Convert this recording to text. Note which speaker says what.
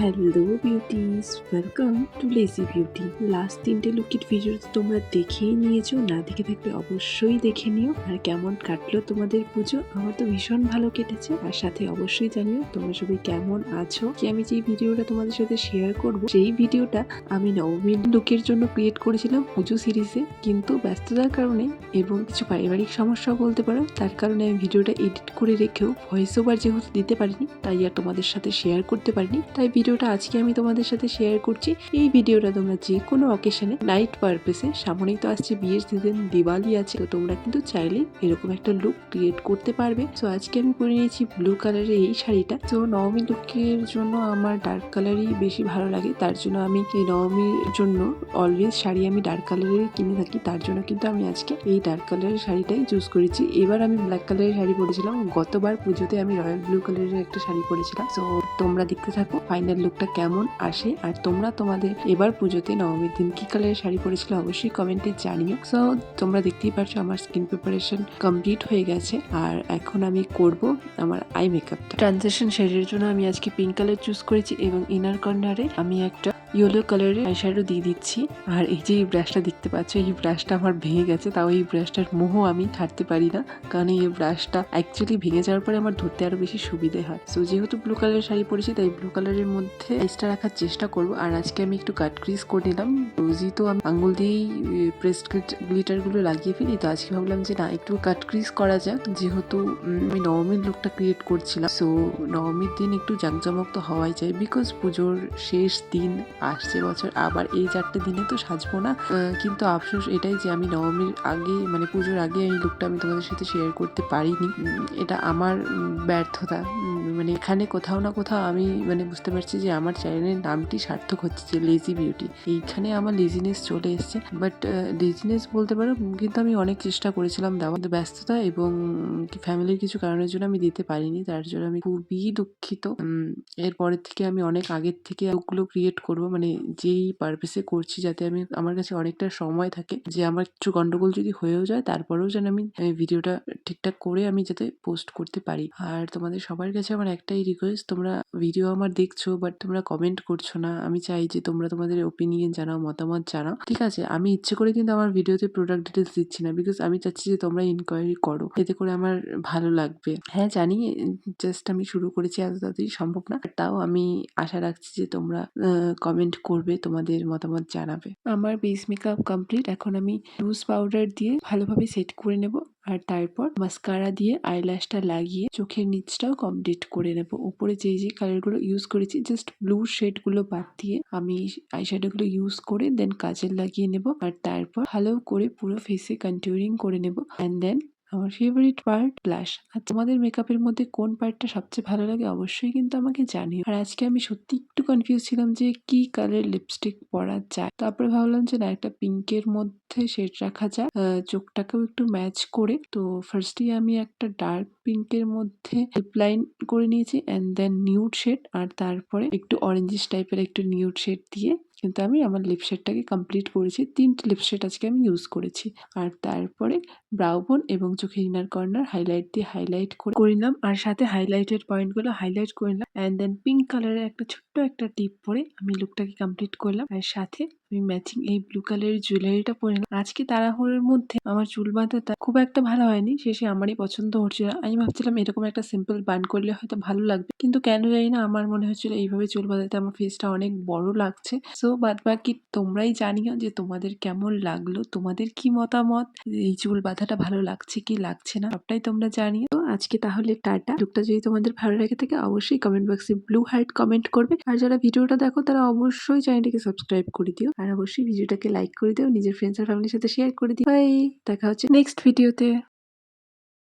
Speaker 1: Hello beauties, welcome to lazy beauty. Last 3টে লুকের video তোমরা দেখেই নিয়েছো, না দেখে থাকলে অবশ্যই দেখে নিও। আর কেমন কাটলো তোমাদের পুজো? আমার তো ভীষণ ভালো কেটেছে। আর সাথে অবশ্যই জানিও তোমরা সবাই কেমন আছো। কি আমি যে ভিডিওটা তোমাদের সাথে শেয়ার করব, সেই ভিডিওটা আমি নবমীর লুকের জন্য ক্রিয়েট করেছিলাম পুজো সিরিজে, কিন্তু ব্যস্ততার কারণে এবং কিছু পারিবারিক সমস্যা বলতে পারো, তার কারণে আমি ভিডিওটা এডিট করে রেখেও ভয়েস ওভার যেহেতু দিতে পারিনি, তাই আর তোমাদের সাথে শেয়ার করতে পারিনি। তাই ভিডিওটা আজকে আমি তোমাদের সাথে শেয়ার করছি। এই ভিডিওটা তোমরা যে কোনো অকেশনে নাইট পারপাসে, সামনেই তো আসছে বিয়ের সিজন, দিওয়ালি আছে, তো তোমরা কিন্তু চাইলে এরকম একটা লুক ক্রিয়েট করতে পারবে। তো আজকে আমি পরে নিয়েছি ব্লু কালারের এই শাড়িটা। তো নবমী লুকের জন্য আমার ডার্ক কালারই বেশি ভালো লাগে, তার জন্য আমি এই নবমীর জন্য অলওয়েজ শাড়ি আমি ডার্ক কালারেরই কিনে থাকি। তার জন্য কিন্তু আমি আজকে এই ডার্ক কালারের শাড়িটাই চুজ করেছি। এবার আমি ব্ল্যাক কালারের শাড়ি পরেছিলাম, গতবার পুজোতে আমি রয়্যাল ব্লু কালারের একটা শাড়ি পরেছিলাম। তো তোমরা দেখতে থাকো ফাইনাল লুকটা কেমন আসে। আর তোমরা তোমাদের এবার পুজোতে নবমীর দিন কি কালারের শাড়ি পরেছিল অবশ্যই কমেন্টে জানিও। সো তোমরা দেখতেই পারছো আমার স্কিন প্রিপারেশন কমপ্লিট হয়ে গেছে, আর এখন আমি করব আমার আই মেকআপটা। ট্রানজিশন শেডের জন্য আমি আজকে পিঙ্ক কালার চুজ করেছি এবং ইনার কর্নারে আমি একটা ইয়েলো কালারের আইশ্যাডো দিয়ে দিচ্ছি। আর এই যে এই ব্রাশটা দেখতে পাচ্ছ, এই ব্রাশটা আমার ভেঙে গেছে, তাও এই ব্রাশটার মোহ আমি ছাড়তে পারি না, কারণ এই ব্রাশটা অ্যাকচুয়ালি ভেঙে যাওয়ার পরে আমার ধরতে আরো বেশি সুবিধে হয়। সো যেহেতু ব্লু কালারের শাড়ি পরেছি, তাই ব্লু কালারের মধ্যে আইসটা রাখার চেষ্টা করব। আর আজকে আমি একটু কাট ক্রিজ করে নিলাম। রোজই তো আমি আঙ্গুল দিয়েই প্রেসড গ্লিটার গুলো লাগিয়ে ফেলি, তো আজকে ভাবলাম যে না, একটু কাট ক্রিজ করা যাক, যেহেতু আমি নবমীর লুকটা ক্রিয়েট করছিলাম। সো নবমীর দিন একটু জাঁকজমক তো হওয়াই চাই, বিকজ পুজোর শেষ দিন আসছে বছর, আবার এই 4টে দিনে তো সাজবো না। কিন্তু আফসোস এটাই যে আমি নবমীর আগে, মানে পুজোর আগে এই লুকটা আমি তোমাদের সাথে শেয়ার করতে পারিনি। এটা আমার ব্যর্থতা। মানে এখানে কোথাও না কোথাও আমি মানে বুঝতে পারছি যে আমার চ্যানেলের নামটি সার্থক হচ্ছে, যে লেজি বিউটি। এইখানে আমার লেজিনেস চলে এসছে, বাট লেজিনেস বলতে পারো, কিন্তু আমি অনেক চেষ্টা করেছিলাম দেওয়া, কিন্তু ব্যস্ততা এবং ফ্যামিলির কিছু কারণের জন্য আমি দিতে পারিনি। তার জন্য আমি খুবই দুঃখিত। এরপরের থেকে আমি অনেক আগের থেকে লুকগুলো ক্রিয়েট করব, মানে যেই পারপাসে করছি, যাতে আমি আমার কাছে অনেকটা সময় থাকে, যে আমার কিছু গন্ডগোল যদি হয়েও যায় তারপরেও যেন আমি ভিডিওটা ঠিকঠাক করে আমি যাতে পোস্ট করতে পারি। আর তোমাদের সবার কাছে আমার একটাই রিকোয়েস্ট, তোমরা ভিডিও আমার দেখছো বাট তোমরা কমেন্ট করছো না। আমি চাই যে তোমরা তোমাদের ওপিনিয়ন জানাও, মতামত জানাও, ঠিক আছে? আমি ইচ্ছে করে কিন্তু আমার ভিডিওতে প্রোডাক্ট ডিটেলস দিচ্ছি না, বিকজ আমি চাচ্ছি যে তোমরা ইনকোয়ারি করো, এতে করে আমার ভালো লাগবে। হ্যাঁ জানি জাস্ট আমি শুরু করেছি, এত তাড়াতাড়ি সম্ভব না, তাও আমি আশা রাখছি যে তোমরা কমেন্ট করবে, তোমাদের মতামত জানাবে। আমার বেস মেকআপ কমপ্লিট। এখন আমি লুজ পাউডার দিয়ে ভালোভাবে সেট করে নেব, আর তারপর মাস্কারা দিয়ে আইল্যাশটা লাগিয়ে চোখের নিচটাও কমপ্লিট করে নেব। উপরে যে যে কালারগুলো ইউজ করেছি, জাস্ট ব্লু শেডগুলো বাদ দিয়ে আমি আইশ্যাডোগুলো ইউজ করে দেন কাজল লাগিয়ে নেব, আর তারপর ভালো করে পুরো ফেসে কন্ট্যুরিং করে নেব। অ্যান্ড দেন আমার ফেভারিট পার্ট ব্লাশ। আর তোমাদের মেকআপের মধ্যে কোন পার্টটা সবচেয়ে ভালো লাগে অবশ্যই কিন্তু আমাকে জানিও। আর আজকে আমি সত্যি একটু কনফিউজ ছিলাম যে কি কালার লিপস্টিক পরা যায়, তারপরে ভাবলাম যে না, একটা পিঙ্কের মধ্যে শেড রাখা যায়, চোখটাকেও একটু ম্যাচ করে। তো ফার্স্টে আমি একটা ডার্ক পিঙ্কের মধ্যে লিপ লাইন করে নিয়েছি, অ্যান্ড দেন নিউড শেড, আর তারপরে একটু অরেঞ্জিস টাইপের একটু নিউড শেড দিয়ে কিন্তু আমি আমার লিপ শেডটাকে কমপ্লিট করেছি। 3টে লিপ শেড আজকে আমি ইউজ করেছি। আর তারপরে ব্রাউ বোন এবং চোখের ইনার কর্নার হাইলাইট দিয়ে হাইলাইট করে নিলাম, আর সাথে হাইলাইটেড পয়েন্টগুলো হাইলাইট করে নিলাম। অ্যান্ড দেন পিঙ্ক কালারের একটা ছোট্ট একটা টিপ পরে আমি লুকটাকে কমপ্লিট করলাম। আর সাথে আমি ম্যাচিং এই ব্লু কালারের জুয়েলারিটা পরে নিলাম। আজকে তাড়াহুড়োর মধ্যে আমার চুল বাঁধাটা খুব একটা ভালো হয়নি, শেষে আমারই পছন্দ হচ্ছিল। আমি ভাবছিলাম এরকম একটা সিম্পল বান করলে হয়তো ভালো লাগবে, কিন্তু কেন জানি না আমার মনে হচ্ছিল এইভাবে চুল বাঁধাতে আমার ফেসটা অনেক বড় লাগছে। সো বাদ বাকি তোমরাই জানিও যে তোমাদের কেমন লাগলো, তোমাদের কি মতামত, এই চুল বাঁধাটা ভালো লাগছে কি লাগছে না, সবটাই তোমরা জানিও। তো আজকে তাহলে টাটা। লুকটা যদি তোমাদের ভালো লাগে থাকে অবশ্যই কমেন্ট বক্সে ব্লু হার্ট কমেন্ট করবে, আর যারা ভিডিওটা দেখো তারা অবশ্যই চ্যানেলটিকে সাবস্ক্রাইব করে দিও, আর অবশ্যই ভিডিওটাকে লাইক করে দিও, নিজের ফ্রেন্ডস আর ফ্যামিলির সাথে শেয়ার করে দিও। বাই, দেখা হচ্ছে নেক্সট ভিডিওতে।